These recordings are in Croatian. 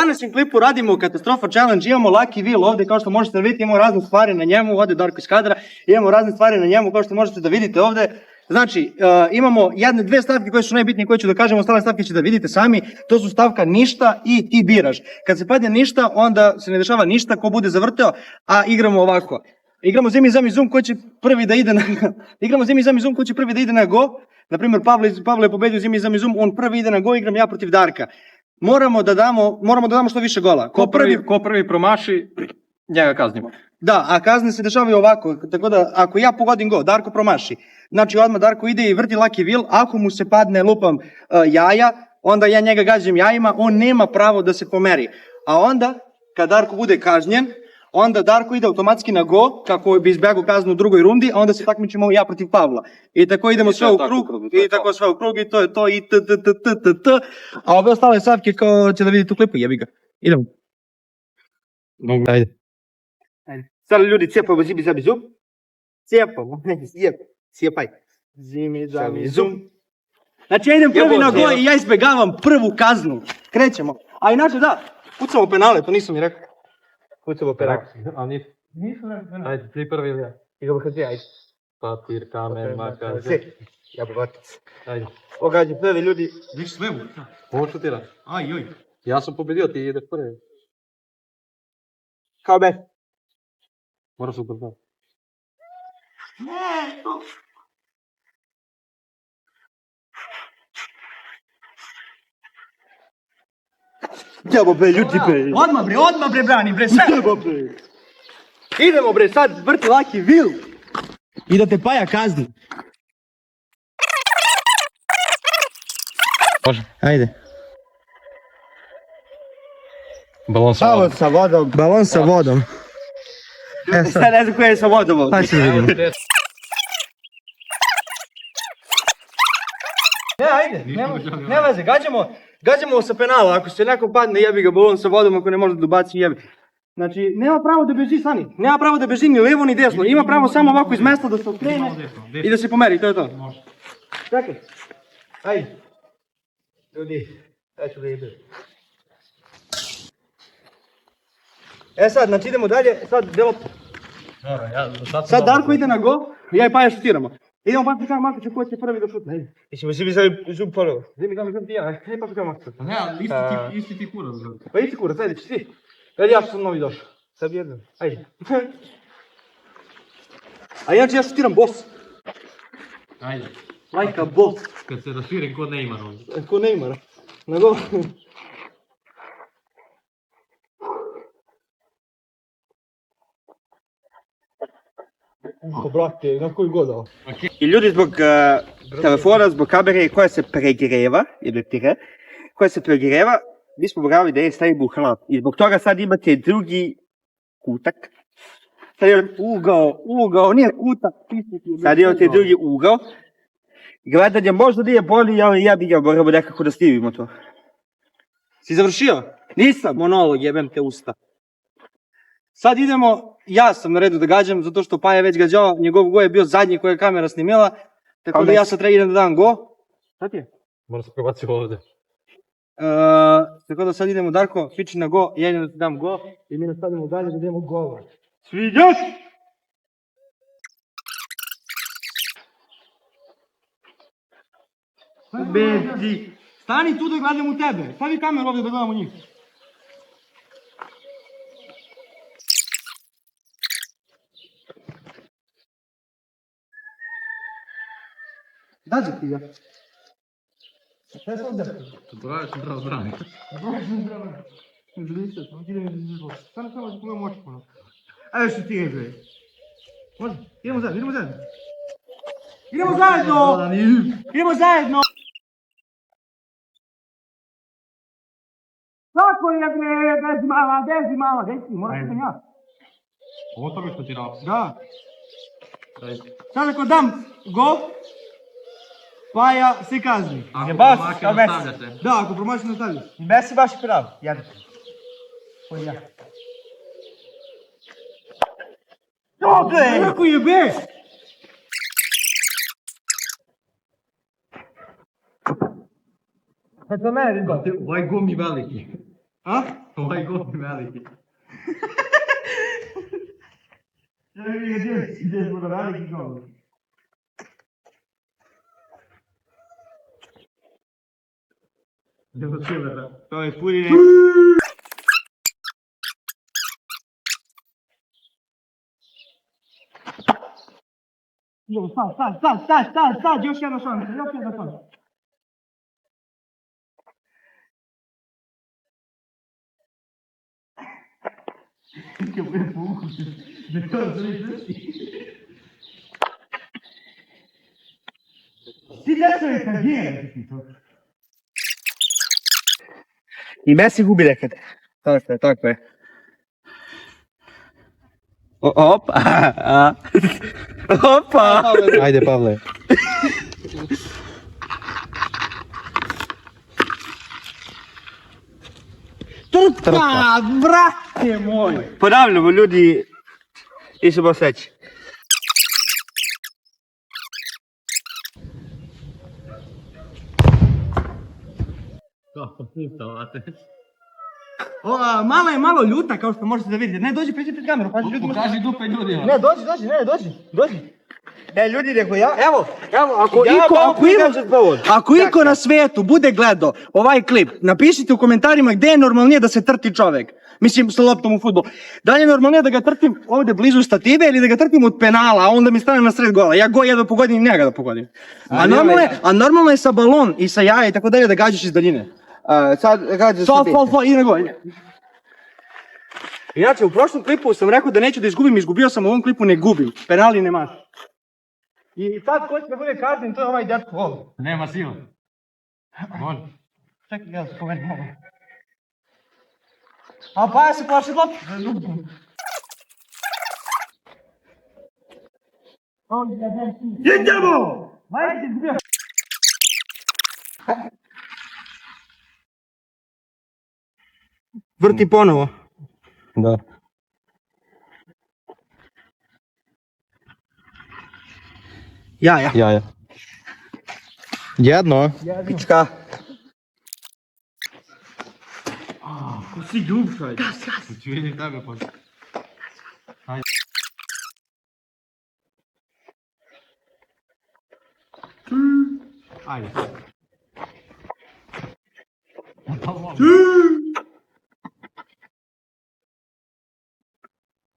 današnjem klipu radimo katastrofa challenge, imamo Lucky Wheel ovdje, kao što možete vidjeti, imamo razne stvari na njemu, ovdje Darko iz kadra, imamo razne stvari na njemu, kao što možete da vidite ovdje. Znači, imamo dve stavke koje su najbitnije, koje ću da kažem, ostale stavke ćete da vidite sami, to su stavka ništa i ti biraš. Kad se padne ništa, onda se ne dešava ništa, ko bude zavrteo, a igramo ovako. Igramo Zimi, Zami, Zum, ko će prvi da ide na... Igramo Zimi, Zami, Zum, ko će prvi da ide na go. Naprimjer, Pavle je pobedio Zimi, Zami, Zum, on prvi ide na go, igram ja protiv Darka. Moramo da damo što više gola. Ko prvi promaši, njega kaznimo. Da, a kazne se dešavaju ovako, tako da ako ja pogodim go, Darko promaši. Znači odmah Darko ide i vrti Lucky Wheel, ako mu se padne lupam jaja, onda ja njega gađam jajima, on nema pravo da se pomeri. A onda, kad Darko bude kažnjen, onda Darko ide automatski na go, kako bi izbjegao kaznu u drugoj rundi, a onda se takmičimo ja protiv Pavla. I tako idemo sve u krug, i tako sve u krug, i to je to, i t. A ove ostale stavke kao će da vidite u klipu, jebi ga. Idemo. Ajde. Sada ljudi cijepamo Zimi, Zami, Zum. Cijepamo, cijepaj. Zimi, Zami, Zum. Znači ja idem prvi na go i ja izbjegavam prvu kaznu. Krećemo. A inače da, pucamo penale, to nisam mi rekao. Pucamo penale. Ali nisam rekao penale. Ajde, ti prvi ili ja? Idemo kad ajde. Papir, kamen, makar. Ja bovatic. Ajde. Ogađi prvi ljudi. Viš sve mu? Ovo šutira. Aj. Ja sam pobedio, ti ideš prvi. Kao me. Moraš se ubrzati. Ne, to... Jebo bre, ljudi bre. Odmah bre brani bre, sve. Jebo bre. Idemo bre, sad vrti Lucky Wheel. I da te Paja kazni. Može. Ajde. Balon sa vodom. Balon sa vodom. Sad ne znam koja je sa vodom ovdje. Pa ću vidimo. Ne, ajde, ne veze, gađamo sa penala, ako se neko padne jebi ga balon sa vodom, ako ne može da dobaci jebi. Znači, nema pravo da beži Sani, nema pravo da beži ni levo ni desno, ima pravo samo ovako iz mesta da se okrene i da se pomeri, to je to. Čekaj, ajde. Ljudi, ja ću da idem. Sad, znači idemo dalje, sad Darko ide na go, ja i Paja šutiramo. Idemo pa pikamo Markovića ko će prvi da šutne, ajde. Ićemo Zimi, Zum prvo. Zimi, Zum ti ja, ajde pa pikamo Markovića. Ne, isti ti kurac. Pa isti kurac, ajde, svi. Ajde, ja što sam novi došao. Sad jedan, ajde. A ja šutiram boss. Ajde. Like a boss. Kad se raširim ko Neymar ovdje. Ko Neymar. Na go. Brate, na koji god ovo. I ljudi zbog telefona, zbog kamere koja se pregreva, mi smo morali da je stavimo u hlad. I zbog toga sad imate drugi kutak. Sad imate ugao, nije kutak. Sad imate drugi ugao. Gledanje možda nije bolje, ali ja bi ga moramo nekako da snimimo to. Si završio? Nisam, monolog, jebem te usta. Sad idemo, ja sam na redu da gađam, zato što Paja već gađao, njegov go je bio zadnji koje je kamera snimila, tako da ja sad treba idem da dam go. Šta ti je? Moram se prebaci ovdje. Tako da sad idemo Darko, fiči na go, ja idem da ti dam go i mi nastavimo dalje da idemo gola. Sviđaš? Bedi, stani tu da gledam u tebe, stavi kameru ovdje da gledam u njih. Dađe ti ga. Šta je sad desno? Bravo sam bravo brani. Samo da pogledam oči ponovno. Ajde što ti je bre. Može, idemo zajedno. Idemo zajedno! Kako je bre, dezi mala, moraš sam ja. Ovo to bi što ti rao. Da. Sad ako dam go, Paja se kazni. Ako promaši nastavljate. Da, ako promaši nastavljaš. I Messi baš je prav. Jedan. Koji ja. Dobre! Kako je be? Sad za mene, riba. Ovaj gum je veliki. A? Ovaj gol je veliki. Ideš mu da veliki gol. Gdje za Silvera? To je Purine. Sad, još jedna šansa, Ti nešto je kagije. I Messi gubi nekad. Tako je. Opa! Opa! Ajde, Pavle. Trpa, brate moj! Ponavljamo ljudi i se boseći. Kako pustavate? Mala je malo ljuta kao što možete da vidite. Ne, dođi, priđi pred kameru, pazi ljudi. Pokaži dupe ljudima. Ne, dođi. Ljudi, rekao ja, evo, ako iko na svijetu bude gledao ovaj klip, napišite u komentarima gdje je normalnije da se trti čovjek. Mislim, sa loptom u fudbal. Da li je normalnije da ga trtim ovdje blizu stative ili da ga trtim od penala, a onda mi stane na sred gola. Ja jedva pogodim, njega da pogodim. A normalno je sa balon i sa jaja i tako dalje da gađaš iz daljine. Sad gađaš Sol, ide na gol. Inače, u prošlom klipu sam rekao da neću da izgubim, izgubio sam, u ovom klipu ne gubim. Penali ne maš. I sad ko će da bude kažnjen, to je ovaj dečko ovdje. Nema sila. Može. Čekaj, ja se povedem ovo. A pa ja se plaši loptu. Idemo! Majke, izgubio. Vrti ponovo. Da. Jaja. Jedno. Pička. Ko si ljubšaj? Ću vidim tebe pa. Ajde.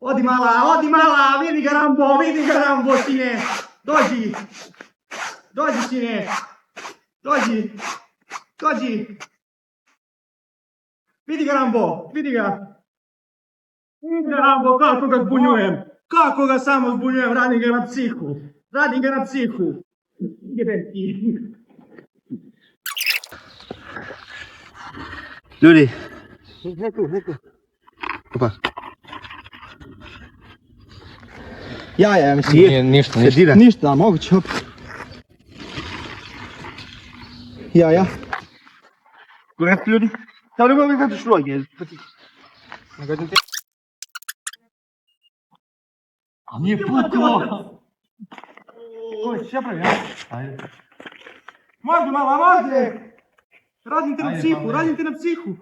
Odi mala, vidi ga Rambo, sine. Dođi, sine. Dođi. Vidi ga Rambo. Vidi ga Rambo, kako ga zbunjujem. Kako ga samo zbunjujem, radim ga na psihu. Jebem ti. Ljudi. Neku. Opa. Ja mislim. Nije ništa. Ništa, moguće, hop. Ja. Korekt, ljudi. Sad ne mogu gledati šloge. A nije puklo! Oj, šta pravi, ja? Ajde. Može, može! Radim te na psihu.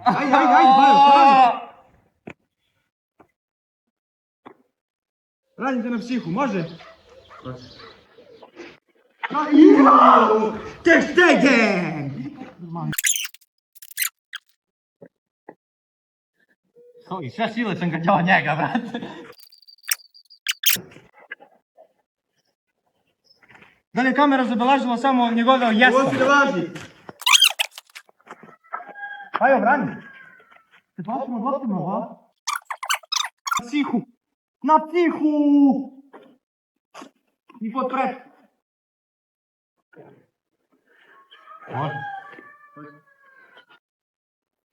Ajde, bajo, radim te na psihu, može? Ter Stegen! I sve sile sam gađao njega, brate. Da li je kamera zabeležila samo njegove jesa? Ovo si da važi. Ajde, brani. Se dvapimo, va? Na psihu! I pod pred. Može.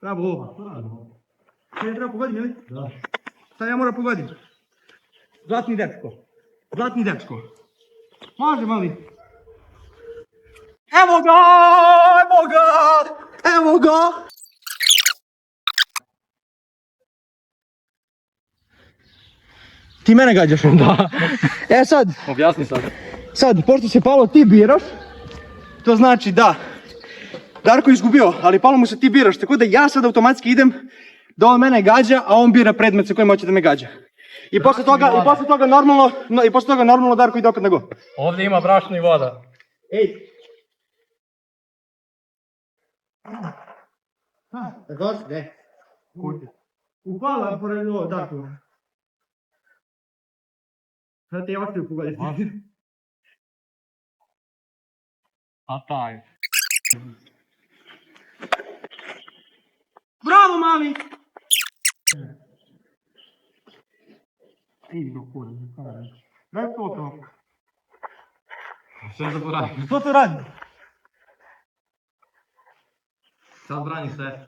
Bravo. Sad ja treba pogodim, ili? Da. Sad ja moram pogodim. Zlatni dečko. Može, mali. Evo ga! Ti mene gađaš? Da. Sad. Objasni sad. Sad, pošto se Pavlo ti biraš, to znači da Darko je izgubio, ali palo mu se ti biraš, tako da ja sad automatski idem da on mene gađa, a on bira predmet sa kojim hoće da me gađa. I posle toga normalno Darko ide opet na go. Ovdje ima brašno i voda. Ej. Dosta, ne. Upala pored ovo, Darko. Sad ti je ostavio pogoditi. A taj. Bravo, mali! Idi do kura. Daj to. Sve zaboravim. Što to radi? Sad brani se.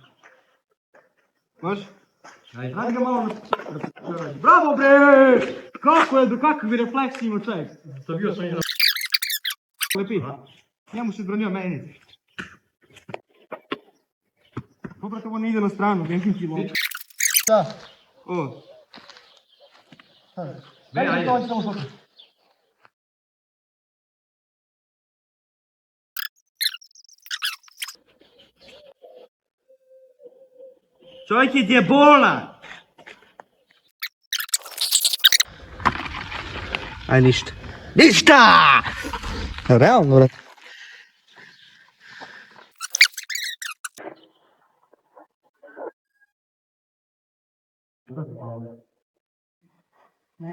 Može? Ajde. Radi ga malo Bravo, bre! Kakvi refleksi ima čovjek? To bio sam i Lepi. Njemu se branio meni. Pobrate, ovo ne ide na stranu, nekim kilo. Da. O. Ajde. Čovjek je djebola! Aj, ništa. Ništa! Realno, brate.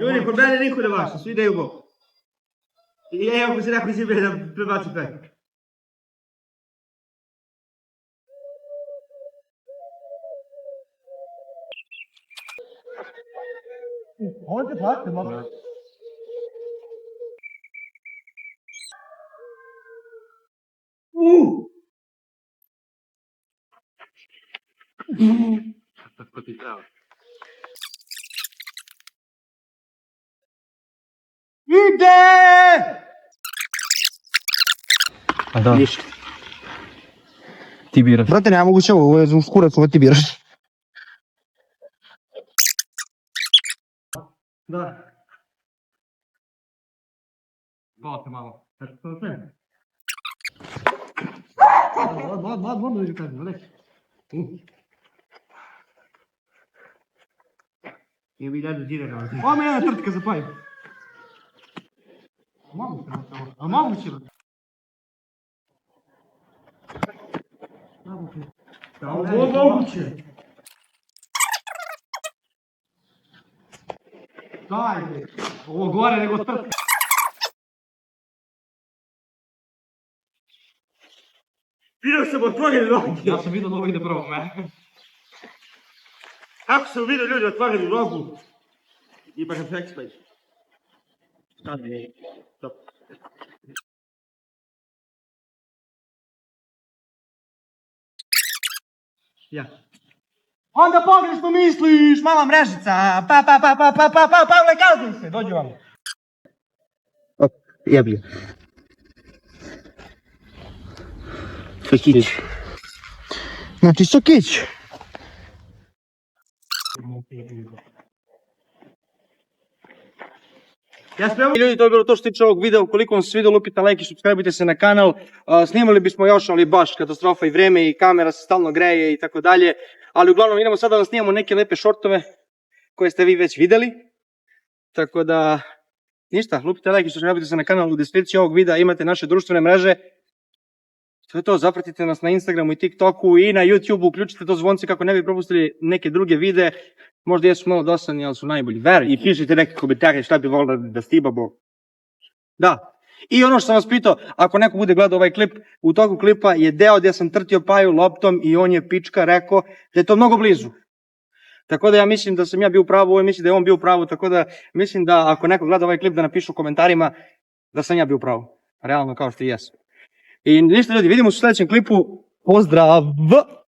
Ljudi, kod mene niko ne vaša, svi daju go. I evo ko si rekao si da prebaci pek. Ovdje plate, malo. Tako ti treba. Ide! A da, Ništa. ti biraš. Brate, nema moguće ovo je kurac, ovo ti biraš. Da. Bao te malo. Odmah dođu kažem, leć. I bi dadu džire. Ovo me jedna trtka zapaju. A moguće li? Ovo moguće. Daj, ovo gore nego trtka. Vidio sam otvorili noge. Ja sam vidio da ovo ide prvo me. Kako sam vidio ljudi otvorili nogu. I pa sam ekspert. Stop. Ja. Onda pogrešno misliš, mala mrežica. Pavle, kazuj se, dođi vam. Jebi. Sokić. Znači sokić. Ljudi, to je bilo to što tiče ovog videa. Ukoliko vam se svidio, lupite like i subscribe se na kanal. Snimali bismo još, ali baš katastrofa i vreme i kamera se stalno greje i tako dalje. Ali uglavnom idemo sada da snimamo neke lepe šortove koje ste vi već videli. Tako da, ništa, lupite like i subscribe se na kanal. U deskripciji ovog videa imate naše društvene mreže. To je to, zapratite nas na Instagramu i TikToku i na YouTubeu, uključite to zvonce kako ne bi propustili neke druge videe. Možda jesu malo dosadni, ali su najbolji. Veri, i pišite neke komentare šta bi volio da snimamo. Da. I ono što sam vas pitao, ako neko bude gledao ovaj klip, u toku klipa je deo gdje sam trtio Paju loptom i on je pička rekao da je to mnogo blizu. Tako da ja mislim da sam ja bio u pravu, ovo mislim da je on bio u pravu, tako da mislim da ako neko gleda ovaj klip da napišu u komentarima da sam ja bio u pravu. Realno kao što i jesam. I ništa ljudi, vidimo se u sljedećem klipu. Pozdrav!